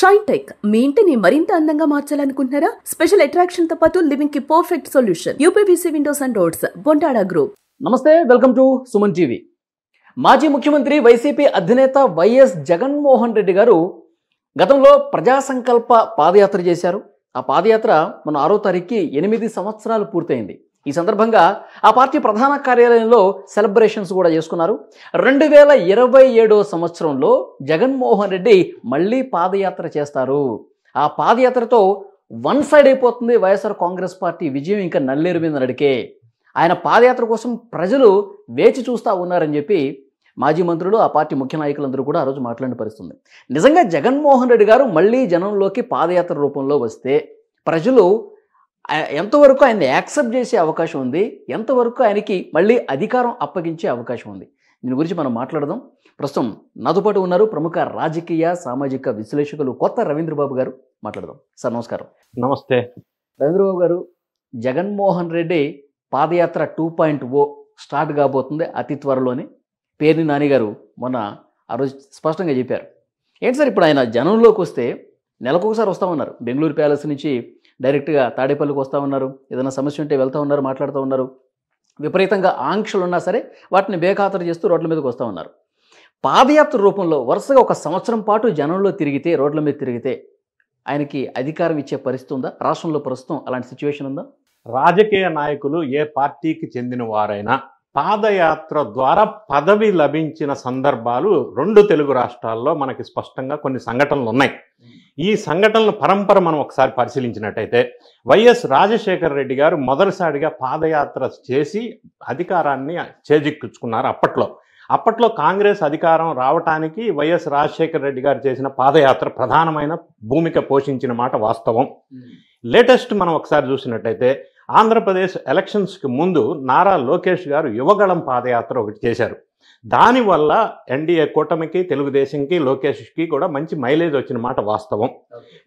Shine tech మీ ఇంటిని మరింత అందంగా మార్చాలనుకుంటున్నారా? స్పెషల్ అట్రాక్షన్ తో పాటు లివింగ్ కి perfect solution. UPVC windows and doors, Bontada group. నమస్తే, వెల్కమ్ టు సుమన్ టీవీ. మాజీ ముఖ్యమంత్రి వైసీపీ అధినేత వైఎస్ జగన్మోహన్ రెడ్డి గారు గతంలో ప్రజా సంకల్ప పాదయాత్ర చేశారు. ఆ పాదయాత్ర మన 6వ తారీఖుకి 8 సంవత్సరాలు పూర్తయింది. ఈ సందర్భంగా ఆ పార్టీ ప్రధాన కార్యాలయంలో సెలబ్రేషన్స్ కూడా చేసుకున్నారు. 2027 సంవత్సరంలో జగన్మోహన్ రెడ్డి మళ్ళీ పాదయాత్ర చేస్తారు. ఆ పాదయాత్రతో వన్ సైడ్ అయిపోతుంది వైఎస్ఆర్ కాంగ్రెస్ పార్టీ విజయం ఇంకా నల్లేరు మీద నడికే. ఆయన పాదయాత్ర కోసం ప్రజలు వేచి చూస్తూ ఉన్నారని చెప్పి మాజీ మంత్రులు, ఆ పార్టీ ముఖ్య నాయకులందరూ కూడా ఆ రోజు మాట్లాడిన పరిస్థితుంది. నిజంగా జగన్మోహన్ రెడ్డి గారు మళ్ళీ జనంలోకి పాదయాత్ర రూపంలో వస్తే ప్రజలు ఎంతవరకు ఆయన యాక్సెప్ట్ చేసే అవకాశం ఉంది, ఎంతవరకు ఆయనకి మళ్ళీ అధికారం అప్పగించే అవకాశం ఉంది, దీని గురించి మనం మాట్లాడదాం. ప్రస్తుతం నాతో పాటు ఉన్నారు ప్రముఖ రాజకీయ సామాజిక విశ్లేషకులు కొత్త రవీంద్రబాబు గారు. మాట్లాడదాం. సార్ నమస్కారం. నమస్తే రవీంద్రబాబు గారు, జగన్మోహన్ రెడ్డి పాదయాత్ర 2.0 స్టార్ట్ కాబోతుంది అతి త్వరలోనే. పేర్ని నాని గారు మొన్న ఆ రోజు స్పష్టంగా చెప్పారు. ఏంటి సార్, ఇప్పుడు ఆయన జనంలోకి వస్తే నెలకొకసారి వస్తూ ఉన్నారు. బెంగళూరు ప్యాలెస్ నుంచి డైరెక్ట్గా తాడేపల్లికి వస్తూ ఉన్నారు. ఏదైనా సమస్య ఉంటే వెళ్తూ ఉన్నారు, మాట్లాడుతూ ఉన్నారు. విపరీతంగా ఆంక్షలు ఉన్నా సరే వాటిని బేఖాతరు చేస్తూ రోడ్ల మీదకి వస్తూ ఉన్నారు. పాదయాత్ర రూపంలో వరుసగా 1 సంవత్సరం పాటు జనంలో తిరిగితే, రోడ్ల మీద తిరిగితే ఆయనకి అధికారం ఇచ్చే పరిస్థితి ఉందా? రాష్ట్రంలో ప్రస్తుతం అలాంటి సిచ్యువేషన్ ఉందా? రాజకీయ నాయకులు ఏ పార్టీకి చెందిన వారైనా పాదయాత్ర ద్వారా పదవి లభించిన సందర్భాలు 2 తెలుగు రాష్ట్రాల్లో మనకి స్పష్టంగా కొన్ని సంఘటనలు ఉన్నాయి. ఈ సంఘటనల పరంపర మనం ఒకసారి పరిశీలించినట్టయితే వైఎస్ రాజశేఖర రెడ్డి గారు మొదటిసారిగా పాదయాత్ర చేసి అధికారాన్ని చేజిక్కించుకున్నారు. అప్పట్లో కాంగ్రెస్ అధికారం రావటానికి వైఎస్ రాజశేఖర రెడ్డి గారు చేసిన పాదయాత్ర ప్రధానమైన భూమిక పోషించిన మాట వాస్తవం. లేటెస్ట్ మనం ఒకసారి చూసినట్టయితే ఆంధ్రప్రదేశ్ ఎలక్షన్స్కి ముందు నారా లోకేష్ గారు యువగళం పాదయాత్ర ఒకటి చేశారు. దానివల్ల ఎన్డీఏ కూటమికి, తెలుగుదేశంకి, లోకేష్కి కూడా మంచి మైలేజ్ వచ్చిన మాట వాస్తవం.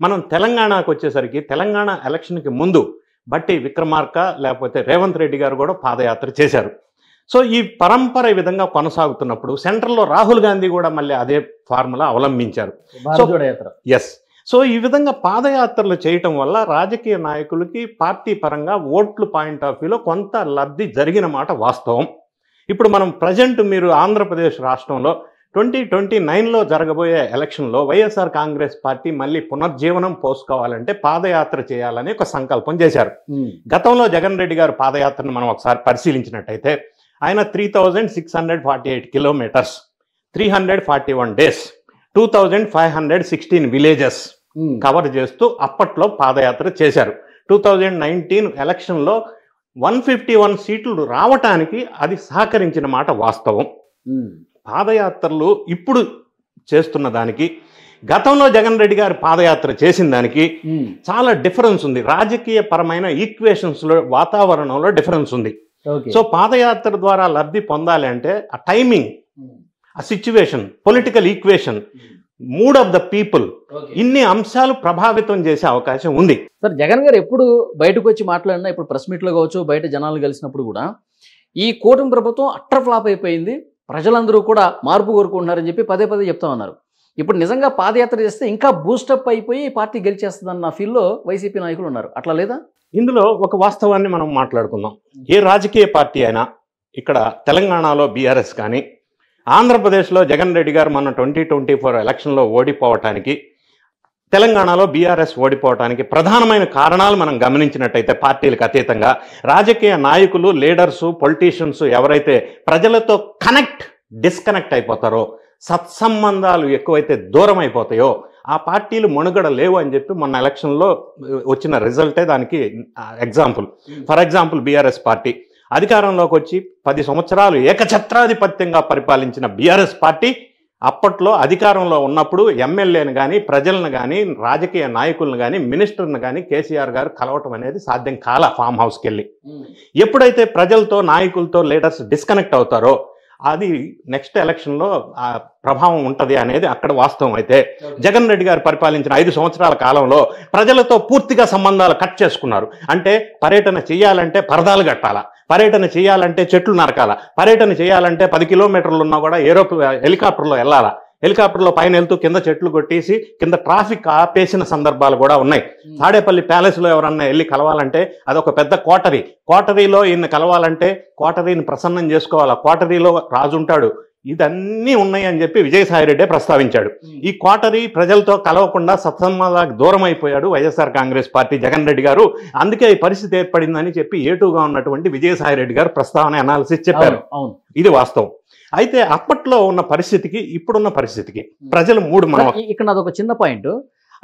మనం తెలంగాణకు వచ్చేసరికి తెలంగాణ ఎలక్షన్కి ముందు బట్టి విక్రమార్క లేకపోతే రేవంత్ రెడ్డి గారు కూడా పాదయాత్ర చేశారు. సో ఈ పరంపర ఈ విధంగా కొనసాగుతున్నప్పుడు సెంట్రల్లో రాహుల్ గాంధీ కూడా మళ్ళీ అదే ఫార్ములా అవలంబించారు. ఎస్. సో ఈ విధంగా పాదయాత్రలు చేయటం వల్ల రాజకీయ నాయకులకి పార్టీ పరంగా ఓట్లు పాయింట్ ఆఫ్ వ్యూలో కొంత లబ్ధి జరిగిన మాట వాస్తవం. ఇప్పుడు మనం ప్రజెంట్ మీరు ఆంధ్రప్రదేశ్ రాష్ట్రంలో 2029లో జరగబోయే ఎలక్షన్లో వైఎస్ఆర్ కాంగ్రెస్ పార్టీ మళ్ళీ పునర్జీవనం పోసుకోవాలంటే పాదయాత్ర చేయాలని ఒక సంకల్పం చేశారు. గతంలో జగన్ రెడ్డి గారు పాదయాత్రను మనం ఒకసారి పరిశీలించినట్టయితే ఆయన 3648 కిలోమీటర్స్, 341 డేస్, 2516 విలేజెస్ కవర్ చేస్తూ అప్పట్లో పాదయాత్ర చేశారు. 2019 ఎలక్షన్లో 151 సీట్లు రావటానికి అది సహకరించిన మాట వాస్తవం. పాదయాత్రలు ఇప్పుడు చేస్తున్న దానికి, గతంలో జగన్ రెడ్డి గారు పాదయాత్ర చేసిన దానికి చాలా డిఫరెన్స్ ఉంది. రాజకీయ పరమైన ఈక్వేషన్స్లో, వాతావరణంలో డిఫరెన్స్ ఉంది. సో పాదయాత్ర ద్వారా లబ్ధి పొందాలి అంటే ఆ టైమింగ్, ఆ situation, political equation, mood of the people, ఇన్ని అంశాలు ప్రభావితం చేసే అవకాశం ఉంది. సార్, జగన్ గారు ఎప్పుడు బయటకు వచ్చి మాట్లాడినా, ఇప్పుడు ప్రెస్ మీట్లో కావచ్చు, బయట జనాలు కలిసినప్పుడు కూడా ఈ కూటమి ప్రభుత్వం అట్టర్ ఫ్లాప్ అయిపోయింది, ప్రజలందరూ కూడా మార్పు కోరుకుంటున్నారని చెప్పి పదే చెప్తా ఉన్నారు. ఇప్పుడు నిజంగా పాదయాత్ర చేస్తే ఇంకా బూస్టప్ అయిపోయి పార్టీ గెలిచేస్తుందన్న ఫీల్లో వైసీపీ నాయకులు ఉన్నారు. అట్లా లేదా? ఇందులో ఒక వాస్తవాన్ని మనం మాట్లాడుకుందాం. ఏ రాజకీయ పార్టీ అయినా, ఇక్కడ తెలంగాణలో బీఆర్ఎస్ కానీ, ఆంధ్రప్రదేశ్లో జగన్ రెడ్డి గారు మన 2024 ఎలక్షన్లో ఓడిపోవటానికి, తెలంగాణలో బీఆర్ఎస్ ఓడిపోవటానికి ప్రధానమైన కారణాలు మనం గమనించినట్టయితే పార్టీలకు అతీతంగా రాజకీయ నాయకులు, లీడర్సు, పొలిటీషియన్స్ ఎవరైతే ప్రజలతో డిస్కనెక్ట్ అయిపోతారో, సత్సంబంధాలు ఎక్కువైతే దూరం అయిపోతాయో ఆ పార్టీలు మనుగడ లేవు అని చెప్పి మొన్న ఎలక్షన్లో వచ్చిన రిజల్టే దానికి example. For example BRS party అధికారంలోకి వచ్చి 10 సంవత్సరాలు ఏకఛత్రాధిపత్యంగా పరిపాలించిన బీఆర్ఎస్ పార్టీ అప్పట్లో అధికారంలో ఉన్నప్పుడు ఎమ్మెల్యేని కానీ, ప్రజలను కానీ, రాజకీయ నాయకులను కానీ, మినిస్టర్ని కానీ కేసీఆర్ గారు కలవటం అనేది సాధ్యం కాల. ఫామ్ హౌస్కి వెళ్ళి ఎప్పుడైతే ప్రజలతో, నాయకులతో, లీడర్స్ డిస్కనెక్ట్ అవుతారో అది నెక్స్ట్ ఎలక్షన్లో ఆ ప్రభావం ఉంటుంది అనేది అక్కడ వాస్తవం. అయితే జగన్ రెడ్డి గారు పరిపాలించిన 5 సంవత్సరాల కాలంలో ప్రజలతో పూర్తిగా సంబంధాలు కట్ చేసుకున్నారు. అంటే పర్యటన చేయాలంటే పరదాలు కట్టాలా, పర్యటన చేయాలంటే చెట్లు నరకాల, పర్యటన చేయాలంటే 10 కిలోమీటర్లు ఉన్నా కూడా హెలికాప్టర్లో వెళ్ళాలా, హెలికాప్టర్లో పైన వెళ్తూ కింద చెట్లు కొట్టేసి కింద ట్రాఫిక్ ఆపేసిన సందర్భాలు కూడా ఉన్నాయి. తాడేపల్లి ప్యాలెస్లో ఎవరన్నా వెళ్ళి కలవాలంటే అదొక పెద్ద కోటరీలో ఈయన కలవాలంటే కోటరీని ప్రసన్నం చేసుకోవాలి. కోటరీలో రాజు ఉంటాడు. ఇదన్నీ ఉన్నాయి అని చెప్పి విజయసాయిరెడ్డి ప్రస్తావించాడు. ఈ కోటరీ ప్రజలతో కలవకుండా సత్సంబంధాలకు దూరం అయిపోయాడు వైఎస్ఆర్ కాంగ్రెస్ పార్టీ జగన్ రెడ్డి గారు. అందుకే ఈ పరిస్థితి ఏర్పడిందని చెప్పి ఏటుగా ఉన్నటువంటి విజయసాయిరెడ్డి గారు ప్రస్తావన అనాలిసిస్ చెప్పారు. ఇది వాస్తవం. అయితే అప్పట్లో ఉన్న పరిస్థితికి ఇప్పుడున్న పరిస్థితికి ప్రజలు ఇక్కడ అదొక చిన్న పాయింట్.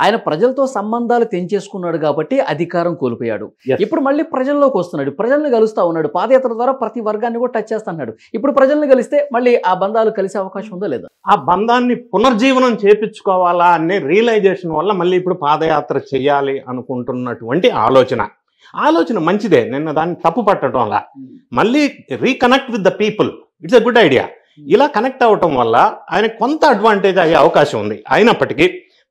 ఆయన ప్రజలతో సంబంధాలు తెంచేసుకున్నాడు కాబట్టి అధికారం కోల్పోయాడు. ఇప్పుడు మళ్ళీ ప్రజల్లోకి వస్తున్నాడు, ప్రజల్ని కలుస్తా ఉన్నాడు. పాదయాత్ర ద్వారా ప్రతి వర్గాన్ని కూడా టచ్ చేస్తున్నాడు. ఇప్పుడు ప్రజల్ని కలిస్తే మళ్ళీ ఆ బంధాలు కలిసే అవకాశం ఉందా లేదా? ఆ బంధాన్ని పునర్జీవనం చేపించుకోవాలా అనే రియలైజేషన్ వల్ల మళ్ళీ ఇప్పుడు పాదయాత్ర చేయాలి అనుకుంటున్నటువంటి ఆలోచన మంచిదే. నిన్న దాన్ని తప్పు పట్టడం వల్ల మళ్ళీ reconnect with the people, it's a good idea. ఇలా కనెక్ట్ అవ్వటం వల్ల ఆయన కొంత అడ్వాంటేజ్ అయ్యే అవకాశం ఉంది. అయినప్పటికీ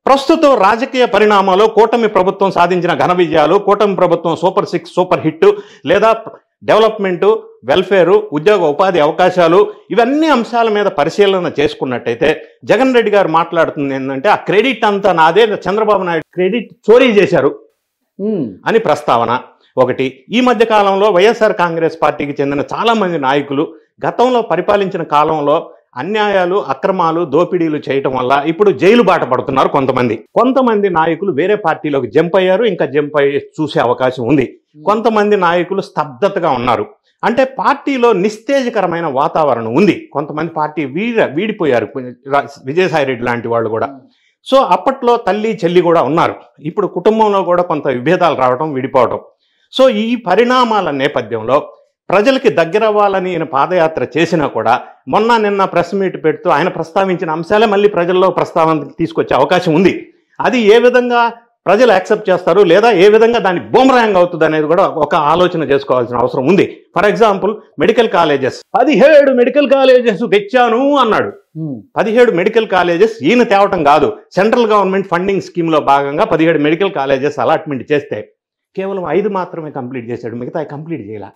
ప్రస్తుతం రాజకీయ పరిణామాలు, కూటమి ప్రభుత్వం సాధించిన ఘన విజయాలు, కూటమి ప్రభుత్వం సూపర్ 6 సూపర్ హిట్ లేదా డెవలప్మెంటు, వెల్ఫేరు, ఉద్యోగ ఉపాధి అవకాశాలు, ఇవన్నీ అంశాల మీద పరిశీలన చేసుకున్నట్టయితే జగన్ రెడ్డి గారు మాట్లాడుతుంది ఏంటంటే ఆ క్రెడిట్ అంతా నాదే, చంద్రబాబు నాయుడు క్రెడిట్ చోరీ చేశారు అని ప్రస్తావన ఒకటి. ఈ మధ్య కాలంలో వైఎస్ఆర్ కాంగ్రెస్ పార్టీకి చెందిన చాలా మంది నాయకులు గతంలో పరిపాలించిన కాలంలో అన్యాయాలు, అక్రమాలు, దోపిడీలు చేయటం వల్ల ఇప్పుడు జైలు బాట పడుతున్నారు కొంతమంది నాయకులు వేరే పార్టీలోకి జంప్ అయ్యారు, ఇంకా జంప్ అయ్యి చూసే అవకాశం ఉంది. కొంతమంది నాయకులు స్తబ్దతగా ఉన్నారు. అంటే పార్టీలో నిస్తేజకరమైన వాతావరణం ఉంది. కొంతమంది పార్టీ వీడిపోయారు, విజయసాయిరెడ్డి లాంటి వాళ్ళు కూడా. సో అప్పట్లో తల్లి చెల్లి కూడా ఉన్నారు. ఇప్పుడు కుటుంబంలో కూడా కొంత విభేదాలు రావడం, విడిపోవడం. సో ఈ పరిణామాల నేపథ్యంలో ప్రజలకి దగ్గర అవ్వాలని ఈయన పాదయాత్ర చేసినా కూడా నిన్న ప్రెస్ మీట్ పెడుతూ ఆయన ప్రస్తావించిన అంశాలే మళ్ళీ ప్రజల్లో ప్రస్తావన తీసుకొచ్చే అవకాశం ఉంది. అది ఏ విధంగా ప్రజలు యాక్సెప్ట్ చేస్తారు లేదా ఏ విధంగా దాన్ని బూమరాంగ్ అవుతుంది అనేది కూడా ఒక ఆలోచన చేసుకోవాల్సిన అవసరం ఉంది. For example medical colleges, 17 medical colleges తెచ్చాను అన్నాడు. 17 మెడికల్ కాలేజెస్ ఈయన తేవటం కాదు, సెంట్రల్ గవర్నమెంట్ ఫండింగ్ స్కీమ్లో భాగంగా 17 మెడికల్ కాలేజెస్ అలాట్మెంట్ చేస్తే కేవలం 5 మాత్రమే కంప్లీట్ చేశాడు, మిగతా కంప్లీట్ చేయాల.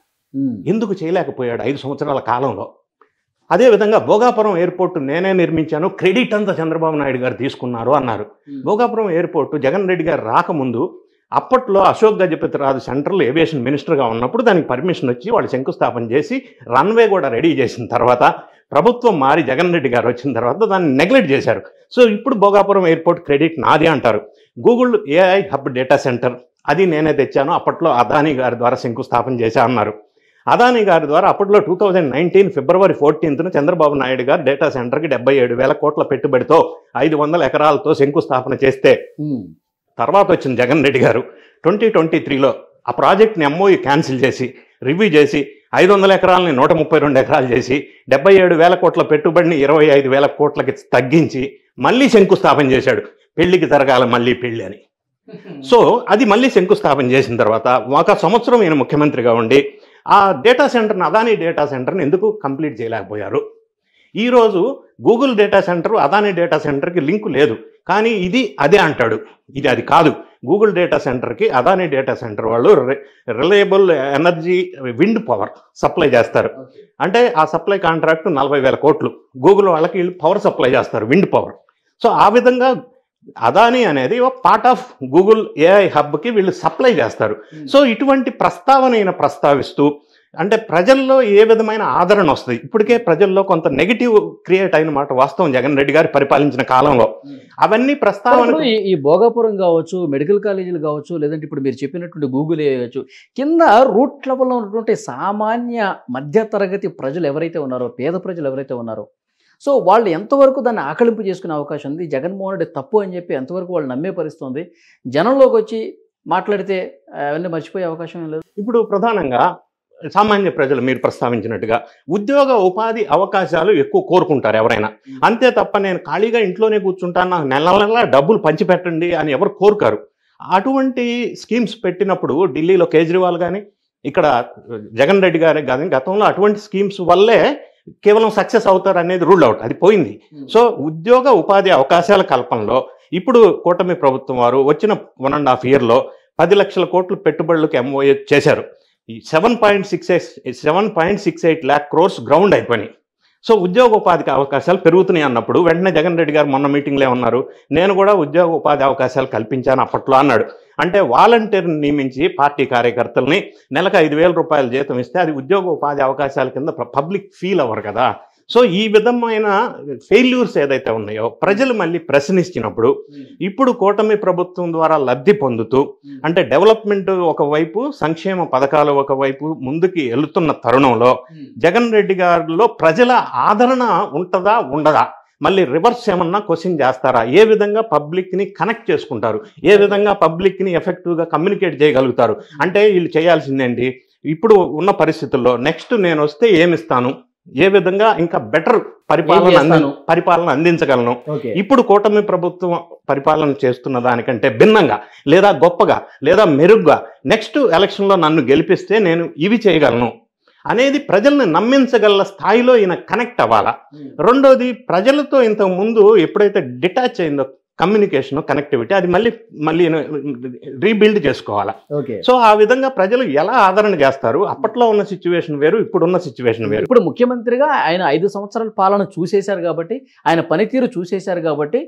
ఎందుకు చేయలేకపోయాడు 5 సంవత్సరాల కాలంలో? అదేవిధంగా భోగాపురం ఎయిర్పోర్ట్ నేనే నిర్మించాను, క్రెడిట్ అంతా చంద్రబాబు నాయుడు గారు తీసుకున్నారు అన్నారు. భోగాపురం ఎయిర్పోర్టు జగన్ రెడ్డి గారు రాకముందు అప్పట్లో అశోక్ గజపతిరాజు సెంట్రల్ ఏవియేషన్ మినిస్టర్గా ఉన్నప్పుడు దానికి పర్మిషన్ వచ్చి వాళ్ళు శంకుస్థాపన చేసి రన్వే కూడా రెడీ చేసిన తర్వాత ప్రభుత్వం మారి జగన్ రెడ్డి గారు వచ్చిన తర్వాత దాన్ని నెగ్లెక్ట్ చేశారు. సో ఇప్పుడు భోగాపురం ఎయిర్పోర్ట్ క్రెడిట్ నాది అంటారు. Google AI hub data centre అది నేనే తెచ్చాను, అప్పట్లో అదానీ గారి ద్వారా శంకుస్థాపన చేశా అన్నారు. అదానీ గారి ద్వారా అప్పట్లో 2019 ఫిబ్రవరి 14న చంద్రబాబు నాయుడు గారు డేటా సెంటర్కి 77,000 కోట్ల పెట్టుబడితో 500 ఎకరాలతో శంకుస్థాపన చేస్తే తర్వాత వచ్చిన జగన్ రెడ్డి గారు 2023లో ఆ ప్రాజెక్ట్ని MOU క్యాన్సిల్ చేసి రివ్యూ చేసి 500 ఎకరాలని 132 ఎకరాలు చేసి 77,000 కోట్ల పెట్టుబడిని 25,000 కోట్లకి తగ్గించి మళ్ళీ శంకుస్థాపన చేశాడు. పెళ్లికి జరగాల మళ్ళీ పెళ్లి అని. సో అది మళ్ళీ శంకుస్థాపన చేసిన తర్వాత 1 సంవత్సరం ఈయన ముఖ్యమంత్రిగా ఉండి ఆ డేటా సెంటర్ని, అదానీ డేటా సెంటర్ని ఎందుకు కంప్లీట్ చేయలేకపోయారు? ఈరోజు Google data centre Adani data సెంటర్కి లింకు లేదు, కానీ ఇది అదే అంటాడు. ఇది అది కాదు. గూగుల్ డేటా సెంటర్కి అదానీ డేటా సెంటర్ వాళ్ళు reliable energy wind power supply చేస్తారు. అంటే ఆ సప్లై కాంట్రాక్ట్ 40,000 కోట్లు. గూగుల్ వాళ్ళకి వీళ్ళు పవర్ సప్లై చేస్తారు, విండ్ పవర్. సో ఆ విధంగా అదానీ అనేది ఒక పార్ట్ ఆఫ్ గూగుల్ AI హబ్కి వీళ్ళు సప్లై చేస్తారు. సో ఇటువంటి ప్రస్తావన ప్రస్తావిస్తూ అంటే ప్రజల్లో ఏ విధమైన ఆదరణ వస్తుంది? ఇప్పటికే ప్రజల్లో కొంత నెగిటివ్ క్రియేట్ అయిన మాట వాస్తవం జగన్ రెడ్డి గారు పరిపాలించిన కాలంలో. అవన్నీ ప్రస్తావన ఈ భోగాపురం కావచ్చు, మెడికల్ కాలేజీలు కావచ్చు, లేదంటే ఇప్పుడు మీరు చెప్పినటువంటి గూగుల్ కావచ్చు, కింద రూట్ లెవెల్లో ఉన్నటువంటి సామాన్య మధ్యతరగతి ప్రజలు ఎవరైతే ఉన్నారో, పేద ప్రజలు ఎవరైతే ఉన్నారో, సో వాళ్ళు ఎంతవరకు దాన్ని ఆకలింపు చేసుకునే అవకాశం ఉంది? జగన్మోహన్ రెడ్డి తప్పు అని చెప్పి ఎంతవరకు వాళ్ళు నమ్మే పరిస్థితుంది? జనంలోకి వచ్చి మాట్లాడితే అవన్నీ మర్చిపోయే అవకాశం ఏం లేదు. ఇప్పుడు ప్రధానంగా సామాన్య ప్రజలు మీరు ప్రస్తావించినట్టుగా ఉద్యోగ ఉపాధి అవకాశాలు ఎక్కువ కోరుకుంటారు ఎవరైనా. అంతే తప్ప నేను ఖాళీగా ఇంట్లోనే కూర్చుంటాను, నాకు నెల డబ్బులు పంచిపెట్టండి అని ఎవరు కోరుకారు. అటువంటి స్కీమ్స్ పెట్టినప్పుడు ఢిల్లీలో కేజ్రీవాల్ కానీ ఇక్కడ జగన్ రెడ్డి గారి కానీ గతంలో అటువంటి స్కీమ్స్ వల్లే కేవలం సక్సెస్ అవుతారు అనేది రూల్ అవుట్, అది పోయింది. సో ఉద్యోగ ఉపాధి అవకాశాల కల్పనలో ఇప్పుడు కూటమి ప్రభుత్వం వారు వచ్చిన 1.5 yearలో 10 లక్షల కోట్లు పెట్టుబడులకు MOU చేశారు. 7.68 lakh crores గ్రౌండ్ అయిపోయినాయి. సో ఉద్యోగోపాధికి అవకాశాలు పెరుగుతున్నాయి అన్నప్పుడు వెంటనే జగన్ రెడ్డి గారు మొన్న మీటింగ్లో ఉన్నారు, నేను కూడా ఉద్యోగ ఉపాధి అవకాశాలు కల్పించాను అప్పట్లో అన్నాడు. అంటే వాలంటీర్ని నియమించి పార్టీ కార్యకర్తల్ని నెలకు 5,000 రూపాయల జీతం ఇస్తే అది ఉద్యోగ ఉపాధి అవకాశాల కింద పబ్లిక్ ఫీల్ అవ్వరు కదా. సో ఈ విధమైన ఫెయిల్యూర్స్ ఏదైతే ఉన్నాయో ప్రజలు మళ్ళీ ప్రశ్నించినప్పుడు ఇప్పుడు కూటమి ప్రభుత్వం ద్వారా లబ్ధి పొందుతూ అంటే డెవలప్మెంట్ ఒకవైపు సంక్షేమ పథకాలు ఒకవైపు ముందుకి వెళుతున్న తరుణంలో జగన్ రెడ్డి గారిలో ప్రజల ఆదరణ ఉంటుందా ఉండదా, మళ్ళీ రివర్స్ ఏమన్నా క్వశ్చన్ చేస్తారా, ఏ విధంగా పబ్లిక్ని కనెక్ట్ చేసుకుంటారు, ఏ విధంగా పబ్లిక్ని ఎఫెక్టివ్గా కమ్యూనికేట్ చేయగలుగుతారు. అంటే వీళ్ళు చేయాల్సిందేంటి, ఇప్పుడు ఉన్న పరిస్థితుల్లో నెక్స్ట్ నేను వస్తే ఏమిస్తాను, ఏ విధంగా ఇంకా బెటర్ పరిపాలన అందించగలను, ఇప్పుడు కూటమి ప్రభుత్వం పరిపాలన చేస్తున్న దానికంటే భిన్నంగా లేదా గొప్పగా లేదా మెరుగ్గా నెక్స్ట్ ఎలక్షన్లో నన్ను గెలిపిస్తే నేను ఇవి చేయగలను అనేది ప్రజల్ని నమ్మించగల స్థాయిలో ఈయన కనెక్ట్ అవ్వాలా. రెండోది ప్రజలతో ఇంతకు ముందు ఎప్పుడైతే డిటాచ్ అయిందో కమ్యూనికేషన్ కనెక్టివిటీ అది మళ్ళీ రీబిల్డ్ చేసుకోవాలా. సో ఆ విధంగా ప్రజలు ఎలా ఆదరణ చేస్తారు, అప్పట్లో ఉన్న సిచ్యువేషన్ వేరు ఇప్పుడున్న సిచ్యువేషన్ వేరు. ఇప్పుడు ముఖ్యమంత్రిగా ఆయన 5 సంవత్సరాల పాలన చూసేశారు కాబట్టి, ఆయన పనితీరు చూసేశారు కాబట్టి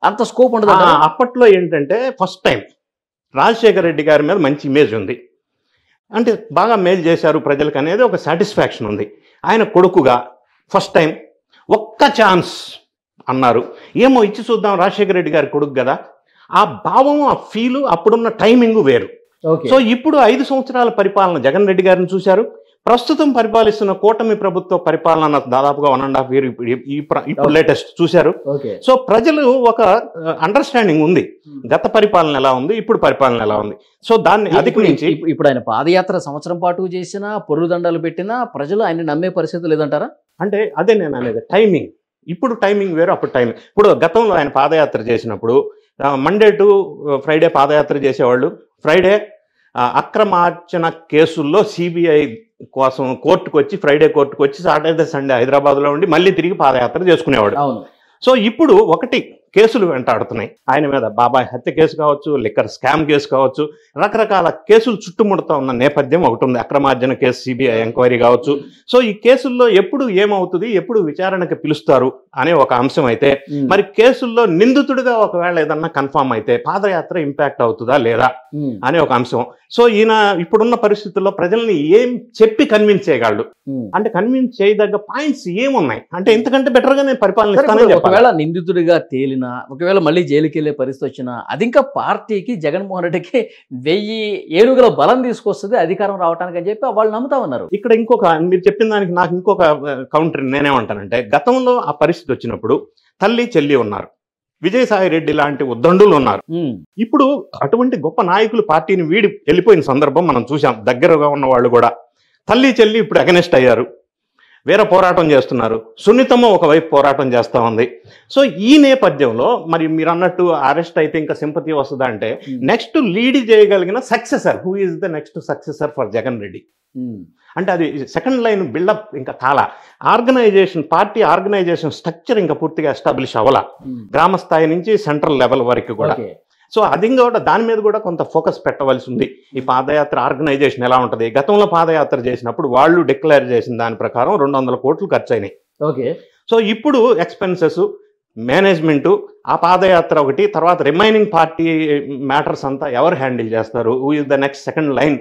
అంత స్కోప్ ఉండదు. అప్పట్లో ఏంటంటే ఫస్ట్ టైం రాజశేఖర రెడ్డి గారి మీద మంచి ఇమేజ్ ఉంది, అంటే బాగా మేలు చేశారు ప్రజలకు అనేది ఒక సాటిస్ఫాక్షన్ ఉంది. ఆయన కొడుకుగా ఫస్ట్ టైం ఒక్క ఛాన్స్ అన్నారు, ఏమో ఇచ్చి చూద్దాం రాజశేఖర రెడ్డి గారి కొడుకు కదా, ఆ భావం ఆ ఫీలు అప్పుడున్న టైమింగ్ వేరు. సో ఇప్పుడు 5 సంవత్సరాల పరిపాలన జగన్ రెడ్డి గారిని చూశారు, ప్రస్తుతం పరిపాలిస్తున్న కూటమి ప్రభుత్వ పరిపాలన దాదాపుగా 1.5 year ఇప్పుడు లేటెస్ట్ చూశారు. సో ప్రజలు ఒక అండర్స్టాండింగ్ ఉంది, గత పరిపాలన ఎలా ఉంది ఇప్పుడు పరిపాలన ఎలా ఉంది. సో దాన్ని అధిగమించి ఇప్పుడు ఆయన పాదయాత్ర సంవత్సరం పాటు చేసినా పొర్రుదండాలు పెట్టినా ప్రజలు ఆయన నమ్మే పరిస్థితి లేదంటారా? అంటే అదే నేను అనేది టైమింగ్, ఇప్పుడు టైమింగ్ వేరు అప్పుడు టైమింగ్. ఇప్పుడు గతంలో ఆయన పాదయాత్ర చేసినప్పుడు మండే టు ఫ్రైడే పాదయాత్ర చేసేవాళ్ళు, ఫ్రైడే అక్రమార్చన కేసుల్లో సిబిఐ కోసం కోర్టుకు వచ్చి ఫ్రైడే కోర్టుకు వచ్చి సాటర్డే సండే హైదరాబాద్లో ఉండి మళ్ళీ తిరిగి పాదయాత్ర చేసుకునేవాడు. సో ఇప్పుడు ఒకటి కేసులు వెంటాడుతున్నాయి ఆయన మీద, బాబాయ్ హత్య కేసు కావచ్చు, లిక్కర్ స్కామ్ కేసు కావచ్చు, రకరకాల కేసులు చుట్టుముడుతూ ఉన్న నేపథ్యం ఒకటి ఉంది. అక్రమార్జన కేసు సిబిఐ ఎంక్వైరీ కావచ్చు. సో ఈ కేసుల్లో ఎప్పుడు ఏమవుతుంది, ఎప్పుడు విచారణకు పిలుస్తారు అనే ఒక అంశం అయితే, మరి కేసుల్లో నిందితుడిగా ఒకవేళ ఏదన్నా కన్ఫామ్ అయితే పాదయాత్ర ఇంపాక్ట్ అవుతుందా లేదా అనే ఒక అంశం. సో ఈయన ఇప్పుడున్న పరిస్థితుల్లో ప్రజల్ని ఏం చెప్పి కన్విన్స్ చేయగలడు, అంటే కన్విన్స్ చేయదగ్గ పాయింట్స్ ఏమున్నాయి, అంటే ఇంతకంటే బెటర్ గా నేను పరిపాలన ఇస్తానని చెప్పాలి. ఒకవేళ నిందితుడిగా తేలినా, ఒకవేళ మళ్ళీ జైలుకి వెళ్ళే పరిస్థితి వచ్చినా, అది ఇంకా పార్టీకి జగన్మోహన్ రెడ్డికి 1000 ఏనుగుల బలం తీసుకొస్తుంది అధికారం రావడానికి అని చెప్పి వాళ్ళు నమ్ముతా ఉన్నారు. ఇక్కడ ఇంకొక మీరు చెప్పిన దానికి నాకు ఇంకొక కౌంటర్ నేనేమంటానంటే, గతంలో ఆ పరిస్థితి వచ్చినప్పుడు తల్లి చెల్లి ఉన్నారు, విజయసాయి రెడ్డి లాంటి ఉద్దండులు ఉన్నారు. ఇప్పుడు అటువంటి గొప్ప నాయకులు పార్టీని వీడి వెళ్ళిపోయిన సందర్భం మనం చూసాం. దగ్గరగా ఉన్న వాళ్ళు కూడా తల్లి చెల్లి ఇప్పుడు అగెనెస్ట్ అయ్యారు, వేరే పోరాటం చేస్తున్నారు, సున్నితమ్మ ఒకవైపు పోరాటం చేస్తూ ఉంది. సో ఈ నేపథ్యంలో మరి మీరు అన్నట్టు అరెస్ట్ అయితే ఇంకా సింపతి వస్తుందా అంటే, నెక్స్ట్ లీడ్ చేయగలిగిన successor, who is the next successor for Jagan Reddy, అంటే అది సెకండ్ లైన్ బిల్డప్ ఇంకా కాలా. ఆర్గనైజేషన్, పార్టీ ఆర్గనైజేషన్ స్ట్రక్చర్ ఇంకా పూర్తిగా ఎస్టాబ్లిష్ అవ్వాలా, గ్రామ స్థాయి నుంచి సెంట్రల్ లెవెల్ వరకు కూడా. సో అది కూడా దాని మీద కూడా కొంత ఫోకస్ పెట్టవలసి ఉంది. ఈ పాదయాత్ర ఆర్గనైజేషన్ ఎలా ఉంటుంది, గతంలో పాదయాత్ర చేసినప్పుడు వాళ్ళు డిక్లేర్ చేసిన దాని ప్రకారం 200 కోట్లు ఖర్చు అయినాయి. సో ఇప్పుడు ఎక్స్పెన్సెస్, మేనేజ్మెంటు, ఆ పాదయాత్ర ఒకటి, తర్వాత రిమైనింగ్ పార్టీ మ్యాటర్స్ అంతా ఎవరు హ్యాండిల్ చేస్తారు, who is the next second line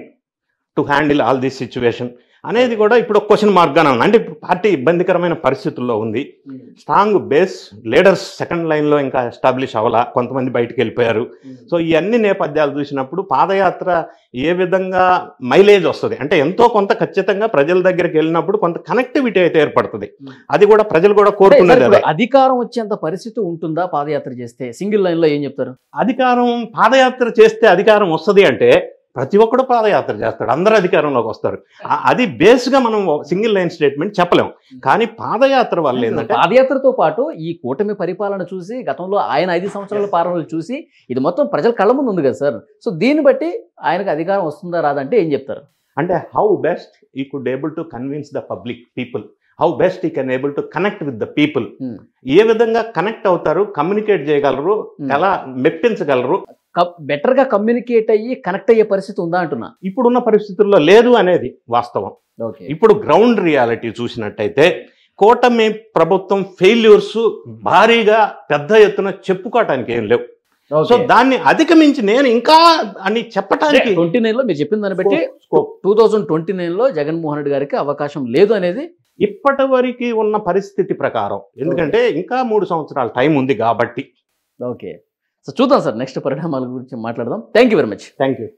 to handle all this situation అనేది కూడా ఇప్పుడు ఒక క్వశ్చన్ మార్క్గానే ఉంది. అంటే ఇప్పుడు పార్టీ ఇబ్బందికరమైన పరిస్థితుల్లో ఉంది, స్ట్రాంగ్ బేస్ లీడర్స్ సెకండ్ లైన్లో ఇంకా ఎస్టాబ్లిష్ అవ్వాలా, కొంతమంది బయటకు వెళ్ళిపోయారు. సో ఈ అన్ని నేపథ్యాలు చూసినప్పుడు పాదయాత్ర ఏ విధంగా మైలేజ్ వస్తుంది అంటే, ఎంతో కొంత ఖచ్చితంగా ప్రజల దగ్గరికి వెళ్ళినప్పుడు కొంత కనెక్టివిటీ అయితే ఏర్పడుతుంది. అది కూడా ప్రజలు కూడా కోరుకునేది. అధికారం వచ్చేంత పరిస్థితి ఉంటుందా పాదయాత్ర చేస్తే? సింగిల్ లైన్లో ఏం చెప్తారు? అధికారం, పాదయాత్ర చేస్తే అధికారం వస్తుంది అంటే ప్రతి ఒక్కడు పాదయాత్ర చేస్తాడు, అందరూ అధికారంలోకి వస్తారు. అది బేస్గా మనం సింగిల్ లైన్ స్టేట్మెంట్ చెప్పలేం. కానీ పాదయాత్ర వల్ల ఏంటంటే, పాదయాత్రతో పాటు ఈ కూటమి పరిపాలన చూసి, గతంలో ఆయన 5 సంవత్సరాల పాలనలు చూసి, ఇది మొత్తం ప్రజల కళ్ళ ముందు ఉంది కదా సార్. సో దీన్ని బట్టి ఆయనకు అధికారం వస్తుందా రాదంటే ఏం చెప్తారు? అంటే how best he could able to convince the public people, how best he can able to connect with the people, ఏ విధంగా కనెక్ట్ అవుతారు, కమ్యూనికేట్ చేయగలరు, ఎలా మెప్పించగలరు, బెటర్ గా కమ్యూనికేట్ అయ్యి కనెక్ట్ అయ్యే పరిస్థితి ఉందా అంటున్నా. ఇప్పుడున్న పరిస్థితుల్లో లేదు అనేది వాస్తవం. ఇప్పుడు గ్రౌండ్ రియాలిటీ చూసినట్టయితే కూటమి ప్రభుత్వం ఫెయిల్యూర్స్ భారీగా పెద్ద ఎత్తున చెప్పుకోవటానికి ఏం లేవు. సో దాన్ని అధిగమించి నేను ఇంకా అని చెప్పడానికి 29లో మీరు చెప్పిన దాన్ని బట్టి 2029లో జగన్మోహన్ రెడ్డి గారికి అవకాశం లేదు అనేది ఇప్పటి వరకు ఉన్న పరిస్థితి ప్రకారం, ఎందుకంటే ఇంకా 3 సంవత్సరాల టైం ఉంది కాబట్టి. ఓకే, సో చూద్దాం సార్, నెక్స్ట్ పరిణామాల గురించి మాట్లాడదాం. Thank you very much. Thank you.